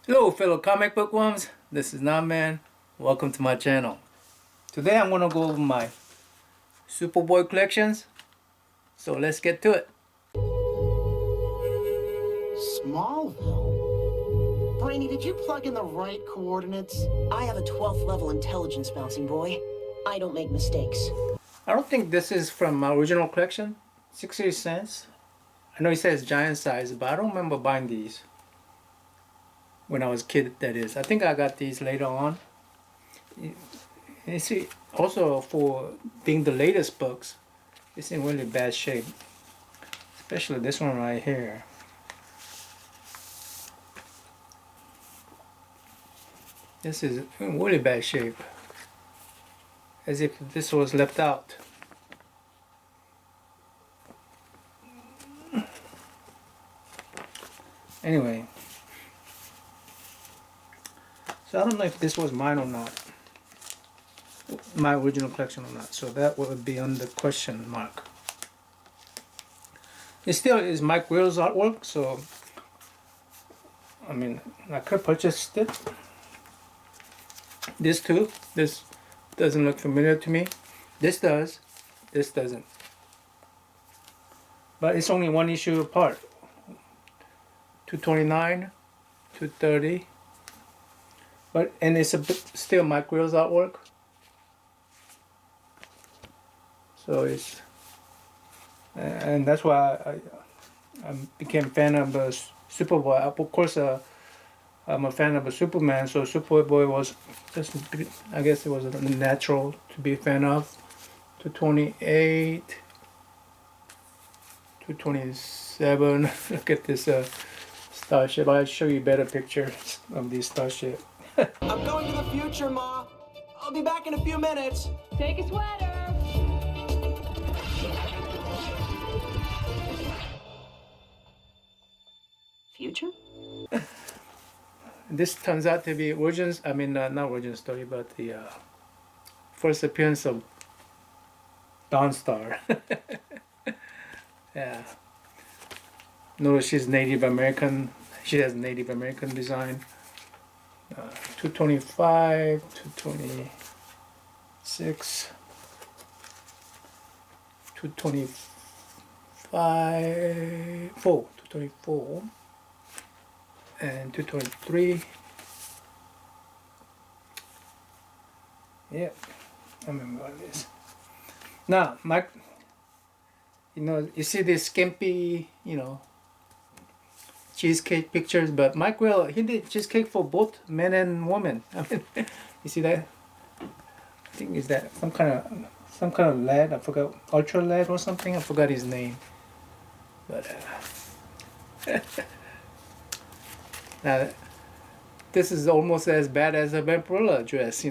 Hello fellow comic book worms, this is Nutman. Welcome to my channel. Today I'm gonna go over my Superboy collections, so let's get to it. Smallville? Brainy, did you plug in the right coordinates? I have a 12th level intelligence, bouncing boy. I don't make mistakes. I don't think this is from my original collection, 60 cents. I know it says giant size, but I don't remember buying these when I was a kid, that is. I think I got these later on. You see, also for being the latest books, it's in really bad shape. Especially this one right here. This is in really bad shape. As if this was left out. Anyway. So I don't know if this was mine or not. My original collection or not. So that would be under question mark. It still is Mike Will's artwork, so I mean I could purchase it. This too. This doesn't look familiar to me. This does. This doesn't. But it's only one issue apart. 229, 230. And it's a bit still Mike Will's artwork. So it's, and that's why I became a fan of Superboy. Of course, I'm a fan of a Superman, so Superboy was just, I guess it was natural to be a fan of. 228, 227. Look at this starship. I'll show you better pictures of this starship. I'm going to the future, Ma. I'll be back in a few minutes. Take a sweater. Future? This turns out to be not origin story, but the first appearance of Dawnstar. Yeah. Notice she's Native American. She has Native American design. 225, 226, 225, 224, and 223. Yep, I remember all this. Now, Mike, you see this skimpy, cheesecake pictures, but Mike Will, he did cheesecake for both men and women. I mean, you see that? I think is that some kind of lead. I forgot, ultra lead or something. I forgot his name. But now this is almost as bad as a Vampirilla dress,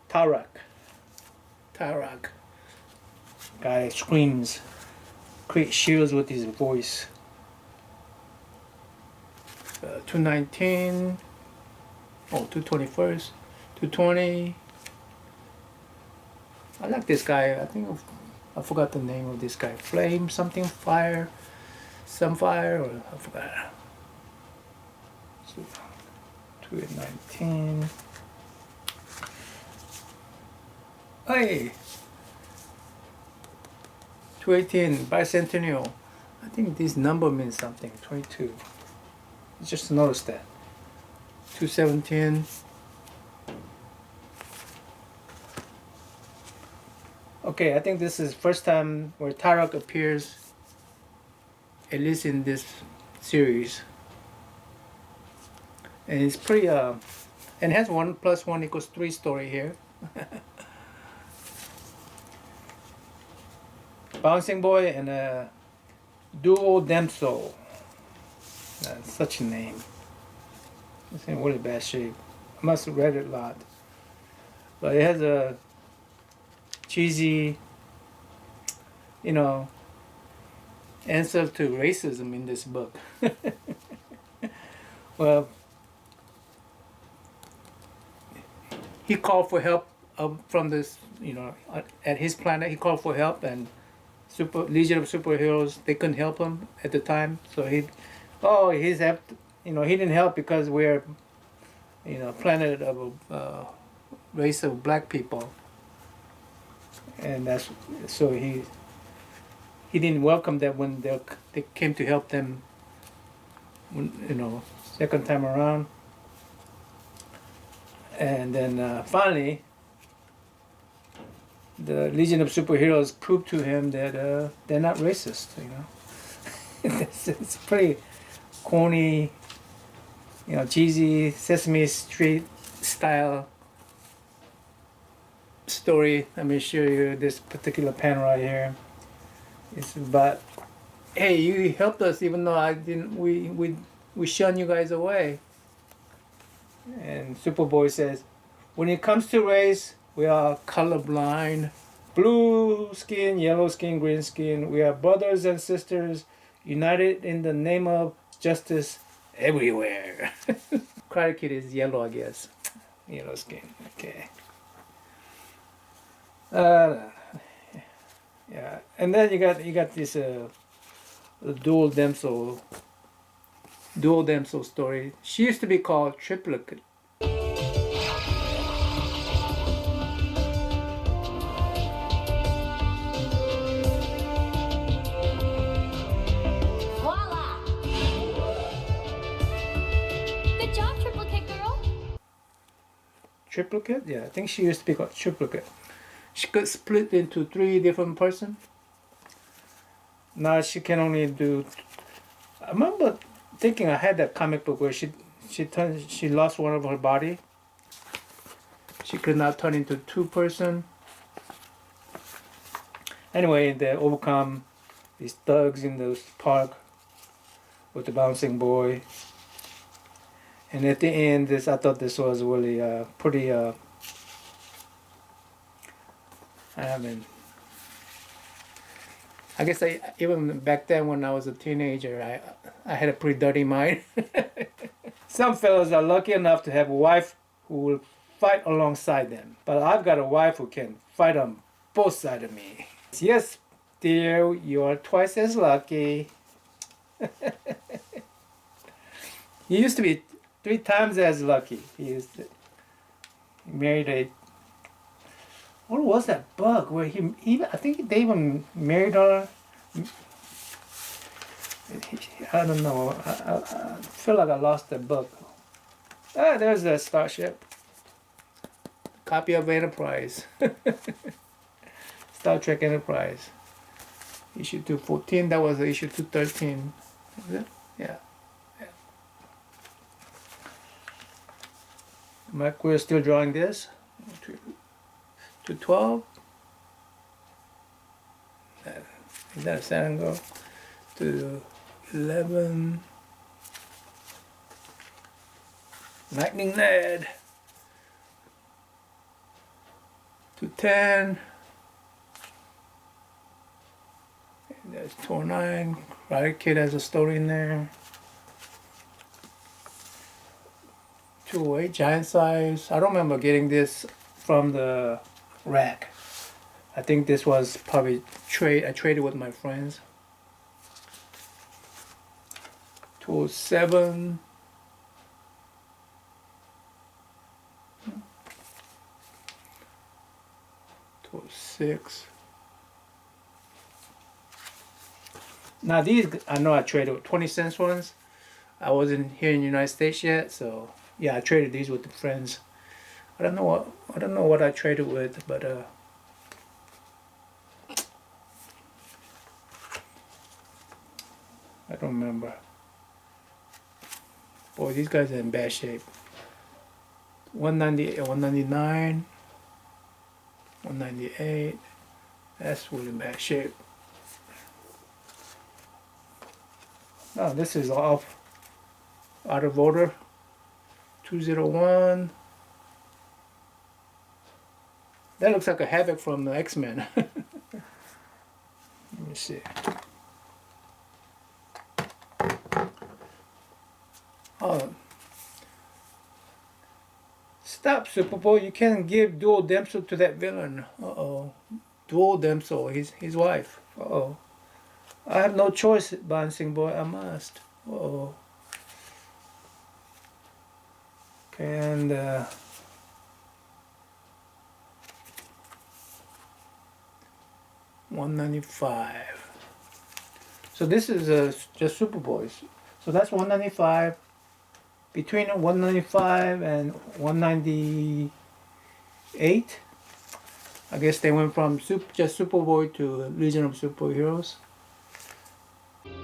Tarak. Guy screams, creates shields with his voice. 219, 221st, 220. I like this guy. I forgot the name of this guy. Flame something fire, some fire, or I forgot. So, 219. Hey, 218 bicentennial. I think this number means something. 22. Just notice that. 217. Okay, I think this is first time where Tarak appears, at least in this series. And it's pretty and has 1 + 1 = 3 story here. Bouncing Boy and Duo Demso. Such a name. It's in really bad shape. I must have read it a lot. But it has a cheesy, answer to racism in this book. Well, he called for help from this, at his planet. He called for help, and Legion of Superheroes, they couldn't help him at the time. So he's helped, he didn't help because we're, planet of a race of black people, and that's so he didn't welcome them when they came to help them. Second time around, and then finally, the Legion of Superheroes proved to him that they're not racist. It's pretty corny, cheesy Sesame Street style story. Let me show you this particular pen right here. It's about, hey, you helped us even though I didn't. We shunned you guys away. And Superboy says, when it comes to race, we are colorblind. Blue skin, yellow skin, green skin. We are brothers and sisters, united in the name of justice everywhere. Karate Kid is yellow, I guess. Yellow skin. Okay. Yeah, and then you got this dual damsel story. She used to be called Triplicate. Voila! Good job, Triplicate Girl. Triplicate? Yeah, I think she used to be called Triplicate. She could split into 3 different persons. Now she can only do. I remember thinking I had that comic book where she lost one of her body. She could now turn into 2 person. Anyway, they overcome these thugs in the park with the bouncing boy. And at the end, I thought this was really pretty. I guess even back then when I was a teenager, I had a pretty dirty mind. Some fellows are lucky enough to have a wife who will fight alongside them. But I've got a wife who can fight on both sides of me. Yes, dear, you are twice as lucky. He used to be 3 times as lucky. He married a. What was that book where I think they even married her? I don't know. I feel like I lost the book. Ah, there's the Starship. Copy of Enterprise. Star Trek Enterprise. Issue 214. That was issue 213. Is it? Yeah. Mike, we're still drawing this. 212. Is that a Sango? To 11. Lightning Ned. To 10. And there's 209. Karate Kid has a story in there. 208. Giant Size. I don't remember getting this from the rack. I think this was probably I traded with my friends. 207. Six. Now these I know I traded with 20-cent ones. I wasn't here in the United States yet, so yeah, I traded these with the friends. I don't know what I traded with, but I don't remember. Boy, these guys are in bad shape. 198, 199, 198. That's really bad shape. No, this is out of order. 201. That looks like a Havoc from the X-Men. Let me see. Oh. Stop, Superboy. You can't give Dual Damsel to that villain. Uh-oh. Dual Damsel, his wife. Uh-oh. I have no choice, Bouncing Boy. I must. Uh-oh. And $195. So this is just Superboys. So that's $195. Between $195 and $198. I guess they went from just Superboy to Legion of Superheroes.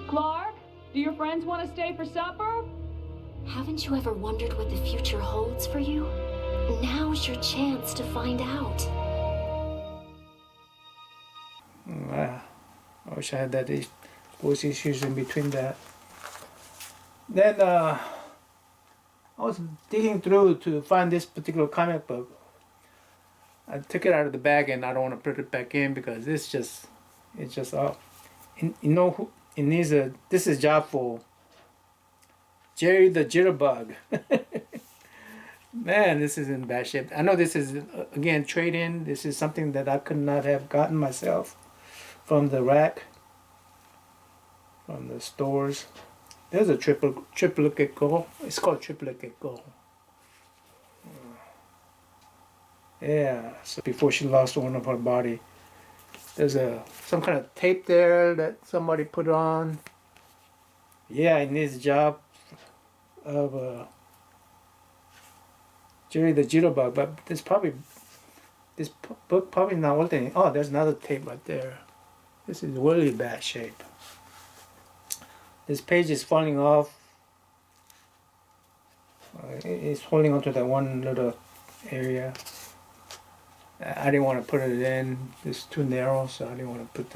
Clark, do your friends want to stay for supper? Haven't you ever wondered what the future holds for you? Now's your chance to find out. I wish I had those issues in between that. Then I was digging through to find this particular comic book. I took it out of the bag and I don't want to put it back in because it's just off. You know who it needs this is job for Jerry the Jitterbug. Man, this is in bad shape. I know this is again trade-in. This is something that I could not have gotten myself from the rack, from the stores. There's a triplicate gold. It's called triplicate gold. Yeah, so before she lost one of her body. There's some kind of tape there that somebody put on. Yeah, it needs a job of Jerry the Jitterbug, but this book probably not worth anything. Oh, there's another tape right there. This is really bad shape. This page is falling off. It's holding onto that one little area. I didn't want to put it in. It's too narrow, so I didn't want to put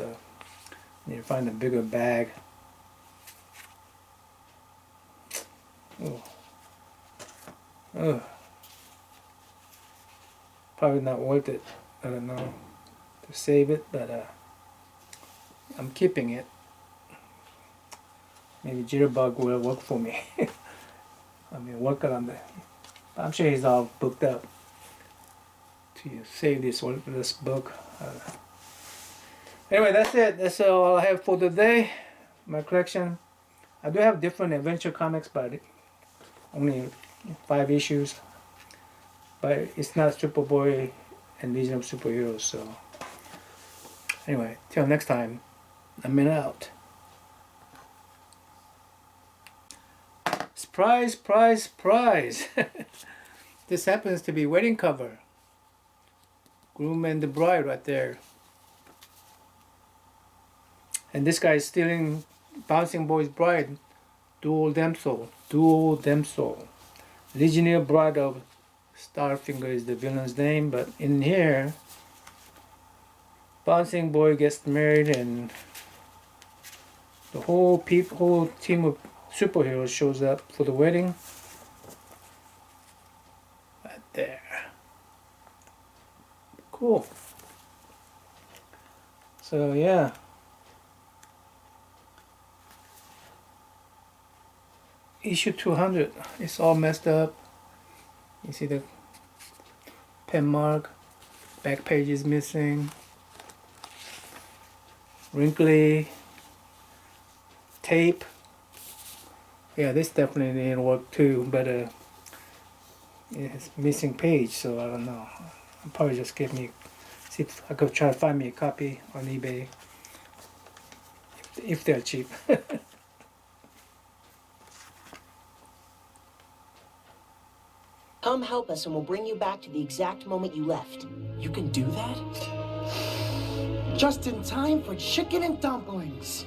need to find a bigger bag. Oh. Oh. Probably not worth it. I don't know, to save it, but I'm keeping it. Maybe Jitterbug will work for me. I mean, working on that. I'm sure he's all booked up to save this book. Anyway, that's it. That's all I have for today. My collection. I do have different adventure comics, but only 5 issues. But it's not Superboy and Legion of Superheroes. So anyway, till next time, I'm out. Surprise, prize, prize. This happens to be wedding cover. Groom and the bride right there. And this guy is stealing Bouncing Boy's bride. Dual Damsel. Dual Damsel. Legionnaire Bride of Starfinger is the villain's name. But in here, Bouncing Boy gets married and the whole team of superheroes shows up for the wedding. Right there. Cool. So yeah. Issue 200. It's all messed up. You see the pen mark. Back page is missing. Wrinkly. Tape. Yeah, this definitely didn't work too, but it's missing page, so I don't know. I'll probably just see if I could try to find me a copy on eBay if they're cheap. Come help us and we'll bring you back to the exact moment you left. You can do that? Just in time for chicken and dumplings.